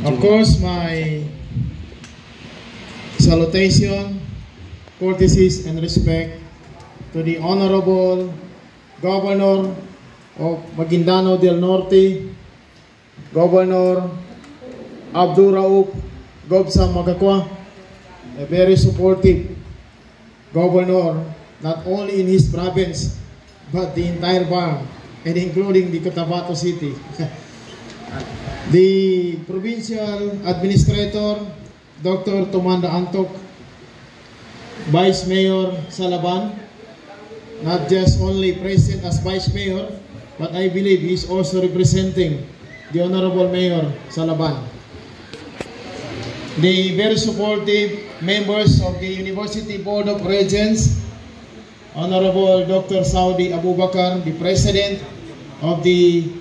Of course, my salutation, courtesies, and respect to the Honorable Governor of Maguindanao del Norte, Governor Abdul Rauf Gobsam Magakwa, a very supportive governor, not only in his province, but the entire bar, and including the Cotabato City. The Provincial Administrator, Dr. Tumanda Antok, Vice Mayor Salaban, not just only present as Vice Mayor, but I believe he is also representing the Honorable Mayor Salaban. The very supportive members of the University Board of Regents, Honorable Dr. Saudi Abubakar, the President of the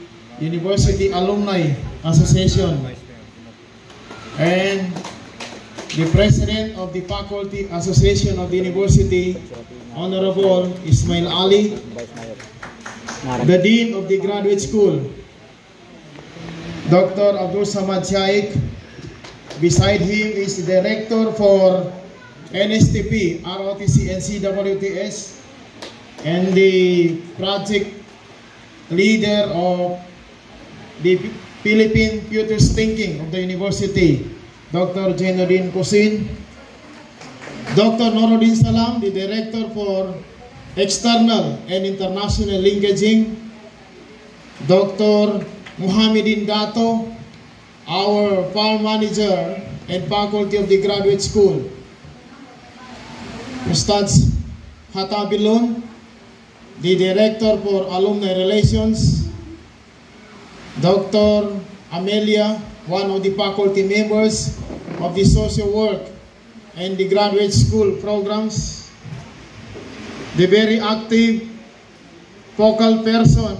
University Alumni Association, and the President of the Faculty Association of the University, Honorable Ismail Ali, the Dean of the Graduate School, Dr. Abdul Samad Shaikh. Beside him is the Director for NSTP, ROTC, and CWTS, and the project leader of the Philippine Futures Thinking of the University, Dr. Jainuddin Kusin, Dr. Noruddin Salam, the Director for External and International Linkaging, Dr. Muhammadin Dato, our farm manager and faculty of the graduate school, Ustaz Hatabilon, the Director for Alumni Relations, Dr. Amelia, one of the faculty members of the social work and the graduate school programs, the very active focal person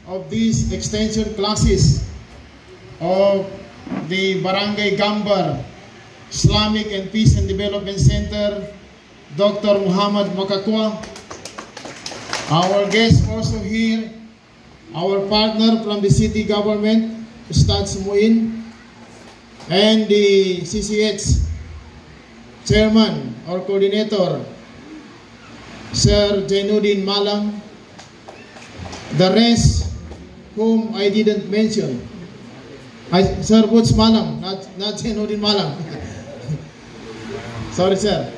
of these extension classes of the Barangay Gambar Islamic and Peace and Development Center, Dr. Muhammad Makakwa. Our guest also here, our partner from the city government, Ustaz Muin, and the CCH chairman or coordinator, Sir Jainuddin Malang, the rest whom I didn't mention. Sir Butch Malang, not Jainuddin Malang. Sorry, sir.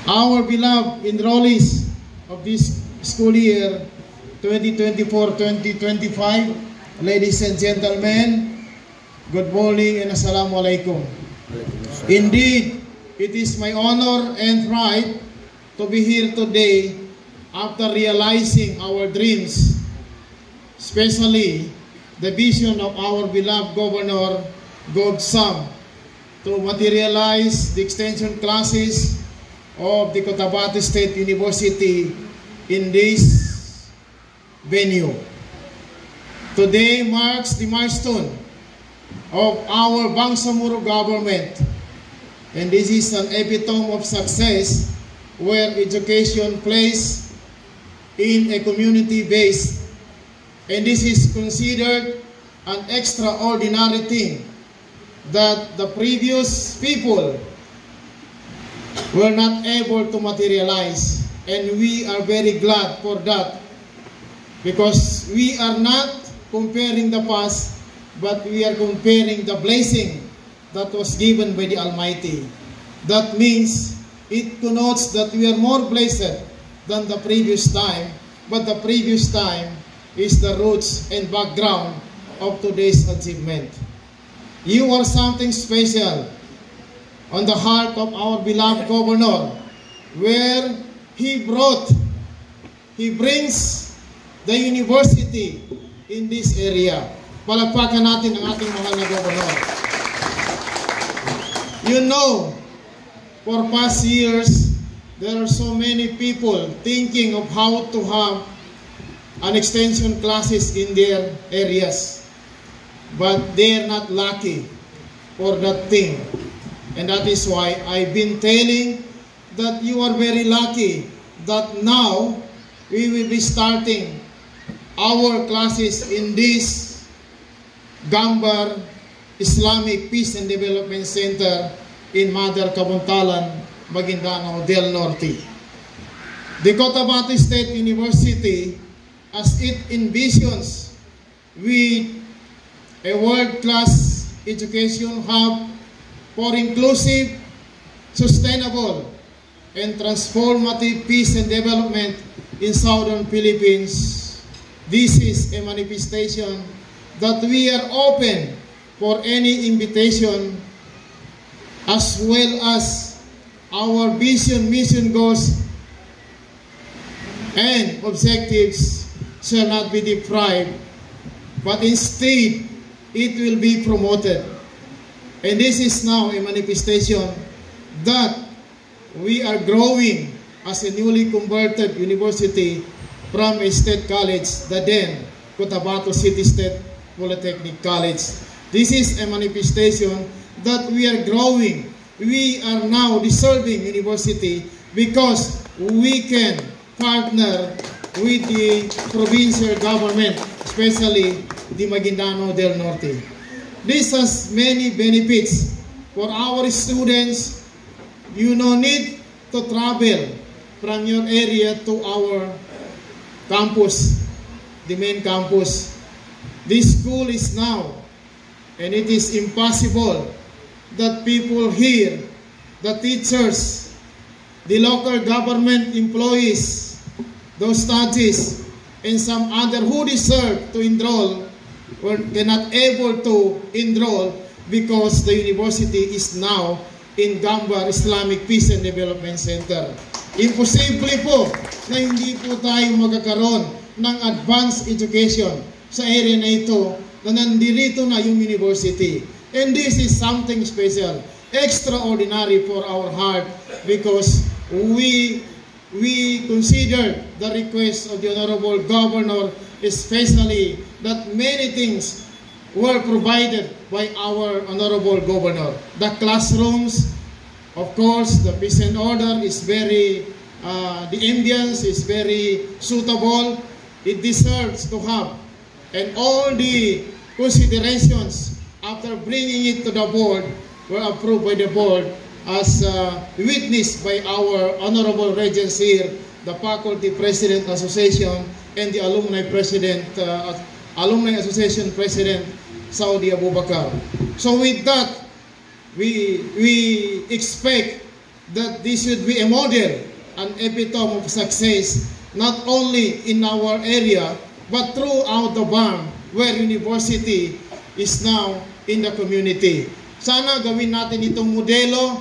Our beloved enrollees of this school year 2024-2025, ladies and gentlemen, good morning and assalamu alaikum. Indeed, it is my honor and pride to be here today after realizing our dreams, especially the vision of our beloved Governor Gobsam to materialize the extension classes of the Cotabato State University in this venue. Today marks the milestone of our Bangsamoro government, and this is an epitome of success where education plays in a community-based, and this is considered an extraordinary thing that the previous people were not able to materialize, and we are very glad for that, because we are not comparing the past, but we are comparing the blessing that was given by the Almighty. That means it connotes that we are more blessed than the previous time, but the previous time is the roots and background of today's achievement. You are something special on the heart of our beloved Governor, where he brings the university in this area. Palakpakan natin ang ating mahal na Governor. You know, for past years, there are so many people thinking of how to have an extension classes in their areas, but they're not lucky for that thing. And that is why I've been telling that you are very lucky that now we will be starting our classes in this Gambar Islamic Peace and Development Center in Mother Kabuntalan, Maguindanao del Norte. The Cotabato State University, as it envisions with a world-class education hub for inclusive, sustainable, and transformative peace and development in Southern Philippines, this is a manifestation that we are open for any invitation, as well as our vision, mission, goals, and objectives shall not be deprived, but instead it will be promoted. And this is now a manifestation that we are growing as a newly converted university from a state college, the then Cotabato City State Polytechnic College. This is a manifestation that we are growing. We are now deserving university because we can partner with the provincial government, especially the Maguindanao del Norte. This has many benefits for our students. You no need to travel from your area to our campus, the main campus. This school is now, and it is impossible that people here, the teachers, the local government employees, those studies, and some other who deserve to enroll were not able to enroll because the university is now in Gambar Islamic Peace and Development Center. Imposible po na hindi po tayo magkakaroon ng advanced education sa area na ito na nandirito na yung university. And this is something special, extraordinary for our heart, because we consider the request of the Honorable Governor, especially that many things were provided by our Honorable Governor. The classrooms, of course, the peace and order is very, the ambience is very suitable. It deserves to have. And all the considerations after bringing it to the board were approved by the board as witnessed by our Honorable Regents here, the Faculty President Association and the Alumni President, Alumni Association President, Saudi Abubakar. So with that, we expect that this should be a model, an epitome of success, not only in our area, but throughout the BAM, where university is now in the community. Sana gawin natin itong modelo.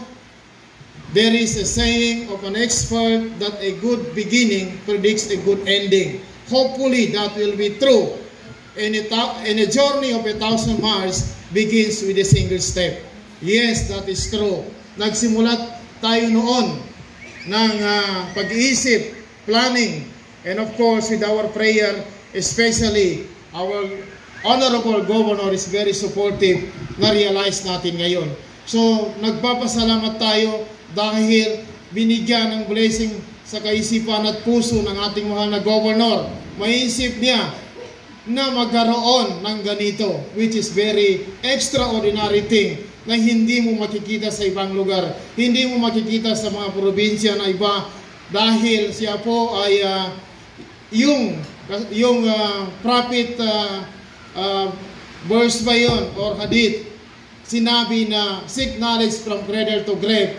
There is a saying of an expert that a good beginning predicts a good ending. Hopefully that will be true. And a journey of 1,000 miles begins with a single step. Yes, that is true. Nagsimulat tayo noon ng pag-iisip, planning, and of course with our prayer, especially our Honorable Governor is very supportive, na-realize natin ngayon. So, nagpapasalamat tayo dahil binigyan ng blessing sa kaisipan at puso ng ating mahal na Governor. Maisip niya na magkaroon ng ganito, which is very extraordinary thing na hindi mo makikita sa ibang lugar. Hindi mo makikita sa mga probinsya na iba dahil siya po ay yung prophet verse ba yun or hadith, sinabi na seek knowledge from cradle to grave.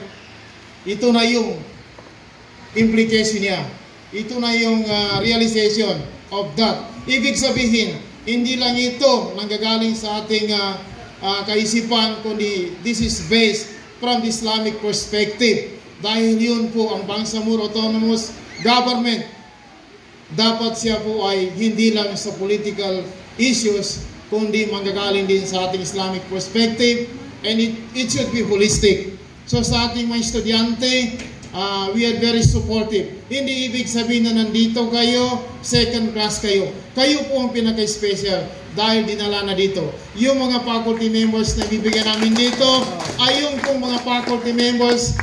Ito na yung implication niya. Ito na yung realization of that. Ibig sabihin, hindi lang ito nanggagaling sa ating kaisipan, kundi this is based from the Islamic perspective. Dahil yun po ang Bangsamoro Autonomous Government. Dapat siya po ay hindi lang sa political issues, kundi manggagaling din sa ating Islamic perspective, and it should be holistic. So sa ating mga estudyante, we are very supportive. Hindi ibig sabihin na nandito kayo, second class kayo. Kayo po ang pinaka-special dahil dinala na dito. Yung mga faculty members na bibigyan namin dito, ay yung pong mga faculty members,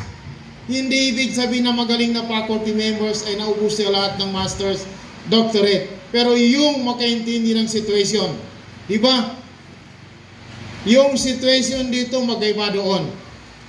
hindi ibig sabihin na magaling na faculty members ay naubos sila lahat ng master's, doctorate. Pero yung makaintindi ng situation, di ba? Yung situation dito magkaiba doon.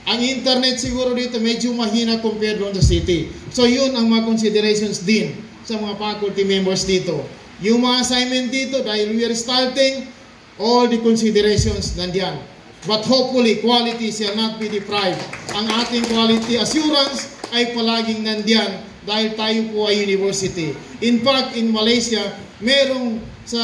Ang internet siguro dito medyo mahina compared doon sa city. So yun ang mga considerations din sa mga faculty members dito. Yung mga assignment dito, dahil we are starting, all the considerations nandiyan. But hopefully, quality shall not be deprived. Ang ating quality assurance ay palaging nandiyan dahil tayo po ay university. In fact, in Malaysia, merong sa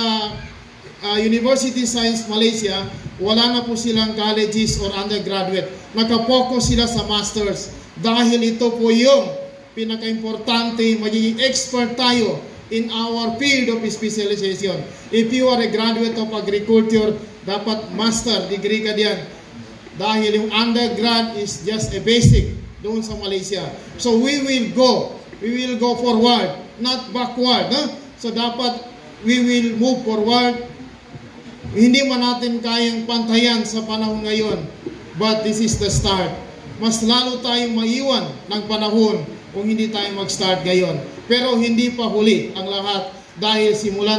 University Science Malaysia, wala na po silang colleges or undergraduate. Nakapokus sila sa masters dahil ito po yung pinaka-importante, magiging expert tayo in our field of specialization. If you are a graduate of agriculture, dapat master degree ka diyan. Dahil yung undergrad is just a basic doon sa Malaysia. So we will go forward, not backward. So dapat we will move forward. Hindi man natin kayang pantayan sa panahon ngayon, but this is the start. Mas lalo tayong maiwan ng panahon kung hindi tayo mag-start ngayon. Pero hindi pa huli ang lahat dahil sinimula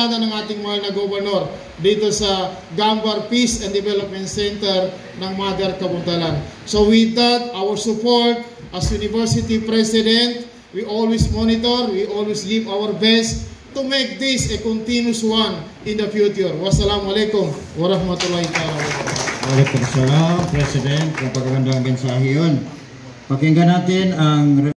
na ng ating mahal na gobernador dito sa Gambar Peace and Development Center ng Mother Kabuntalan. So with that, our support as University President, we always monitor, we always give our best to make this a continuous one in the future. Wassalamualaikum warahmatullahi wabarakatuh. Waalaikumsalam, President. Napakagandang mensahe yun. Pakinggan natin ang